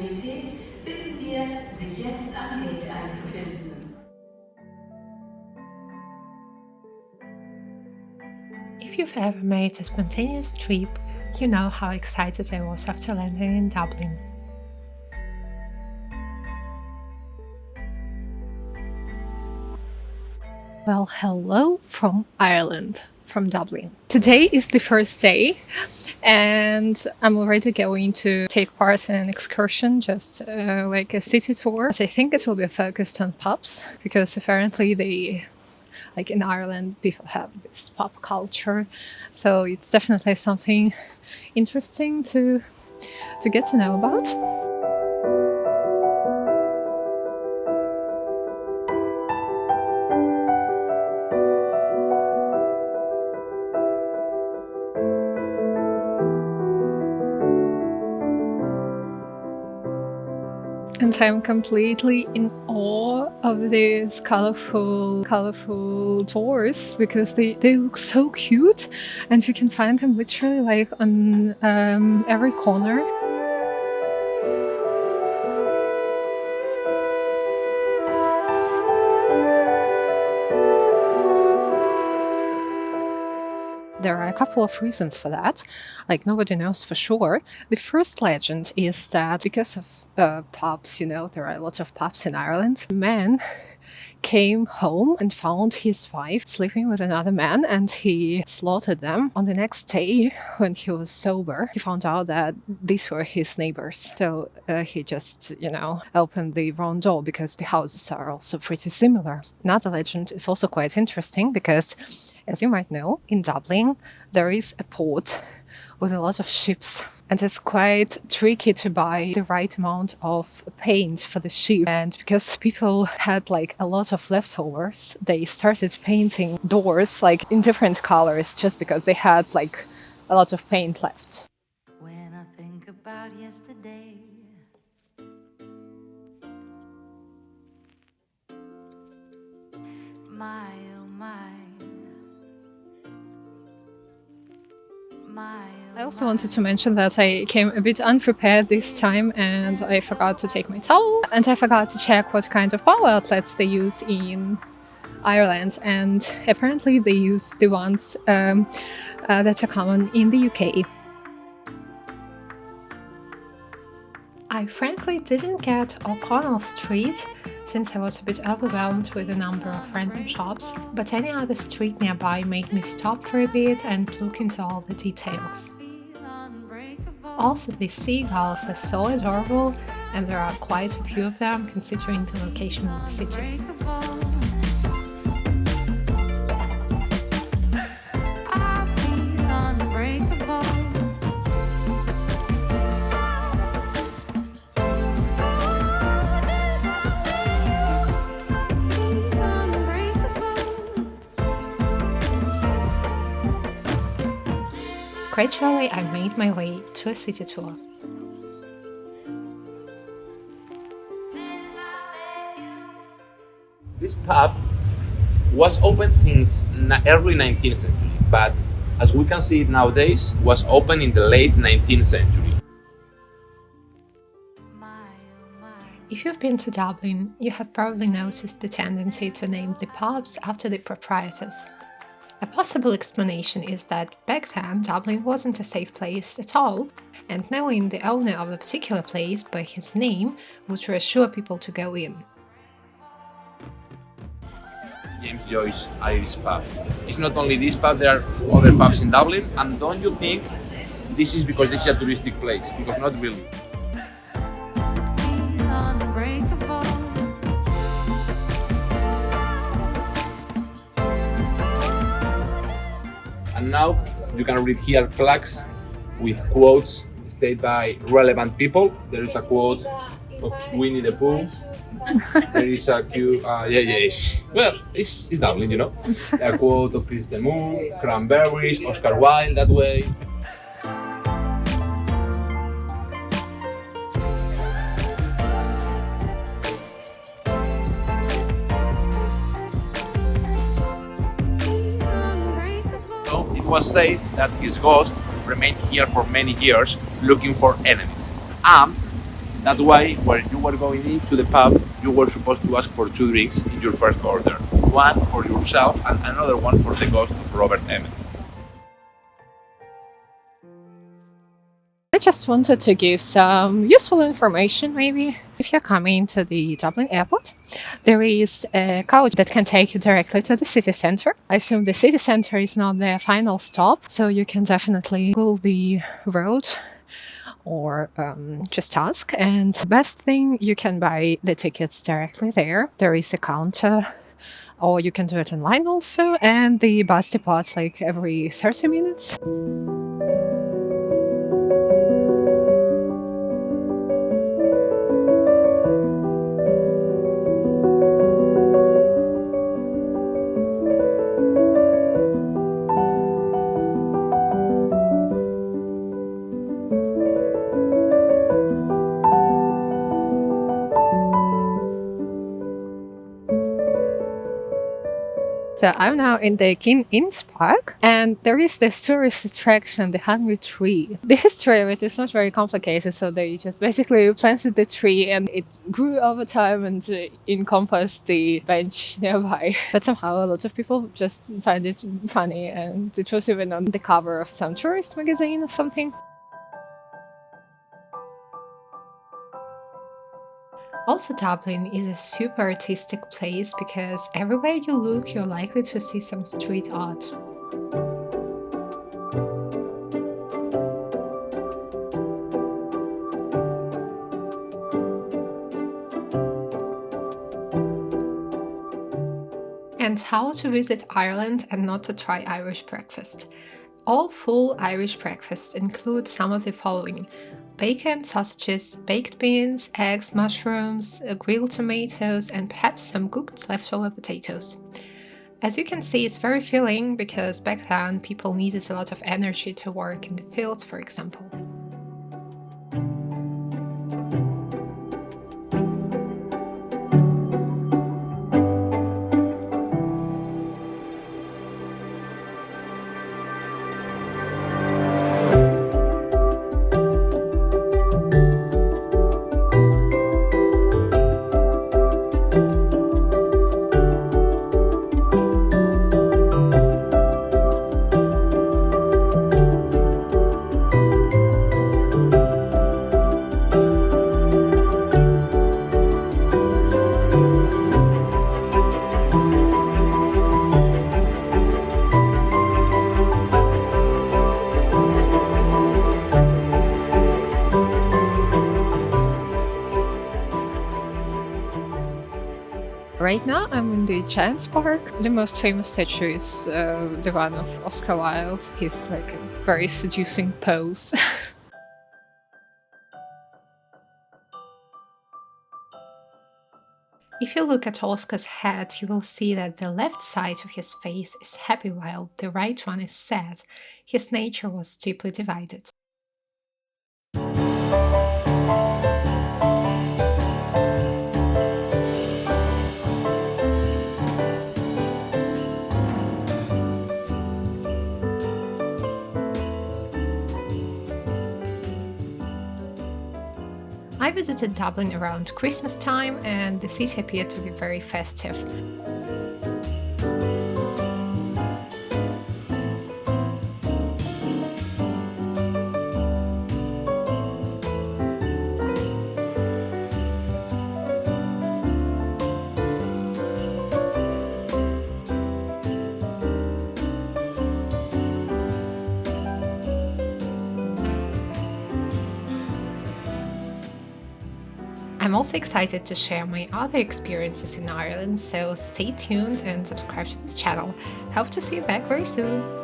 Mobilität bitten wir, sich jetzt am Gate einzufinden. If you've ever made a spontaneous trip, you know how excited I was after landing in Dublin. Well, hello from Ireland, from Dublin. Today is the first day, and I'm already going to take part in an excursion, just like a city tour. I think it will be focused on pubs, because apparently like in Ireland, people have this pub culture, so it's definitely something interesting to get to know about. And I'm completely in awe of these colorful tours, because they look so cute, and you can find them literally like on every corner. There are a couple of reasons for that, like nobody knows for sure. The first legend is that because of pubs, there are a lot of pubs in Ireland. A man came home and found his wife sleeping with another man, and he slaughtered them. On the next day, when he was sober, he found out that these were his neighbors. So he just, opened the wrong door, because the houses are also pretty similar. Another legend is also quite interesting, because as you might know, in Dublin, there is a port with a lot of ships, and it's quite tricky to buy the right amount of paint for the ship. And because people had like a lot of leftovers, they started painting doors like in different colors, just because they had like a lot of paint left. When I think about yesterday, my oh my. I also wanted to mention that I came a bit unprepared this time, and I forgot to take my towel, and I forgot to check what kind of power outlets they use in Ireland, and apparently they use the ones that are common in the UK. I frankly didn't get O'Connell Street, since I was a bit overwhelmed with the number of random shops, but any other street nearby made me stop for a bit and look into all the details. Also, the seagulls are so adorable, and there are quite a few of them considering the location of the city. Gradually, I made my way to a city tour. This pub was open since early 19th century, but as we can see it nowadays, was open in the late 19th century. If you've been to Dublin, you have probably noticed the tendency to name the pubs after the proprietors. A possible explanation is that back then Dublin wasn't a safe place at all, and knowing the owner of a particular place by his name would reassure people to go in. James Joyce Irish pub. It's not only this pub, there are other pubs in Dublin, and don't you think this is because this is a touristic place? Because not really. And now you can read here plaques with quotes stated by relevant people. There is a quote of Winnie the Pooh. There is a quote, well, it's Dublin, A quote of Kristen Moon, Cranberries, Oscar Wilde, that way. So it was said that his ghost remained here for many years looking for enemies. That's why when you were going into the pub, you were supposed to ask for 2 drinks in your first order. One for yourself and another one for the ghost of Robert Emmet. I just wanted to give some useful information maybe. If you're coming to the Dublin airport, there is a coach that can take you directly to the city centre. I assume the city centre is not their final stop, so you can definitely Google the road or just ask. And the best thing, you can buy the tickets directly there. There is a counter, or you can do it online also, and the bus departs like every 30 minutes. So I'm now in the Merion Park, and there is this tourist attraction, the Hungry Tree. The history of it is not very complicated, so they just basically planted the tree and it grew over time and encompassed the bench nearby. But somehow a lot of people just find it funny, and it was even on the cover of some tourist magazine or something. Also, Dublin is a super artistic place because everywhere you look, you're likely to see some street art. And how to visit Ireland and not to try Irish breakfast. All full Irish breakfasts include some of the following: bacon, sausages, baked beans, eggs, mushrooms, grilled tomatoes, and perhaps some cooked leftover potatoes. As you can see, it's very filling because back then people needed a lot of energy to work in the fields, for example. Right now I'm in the Giant's Park. The most famous statue is the one of Oscar Wilde. He's like a very seducing pose. If you look at Oscar's head, you will see that the left side of his face is happy while the right one is sad. His nature was deeply divided. I visited Dublin around Christmas time, and the city appeared to be very festive. I'm also excited to share my other experiences in Ireland, so stay tuned and subscribe to this channel. Hope to see you back very soon!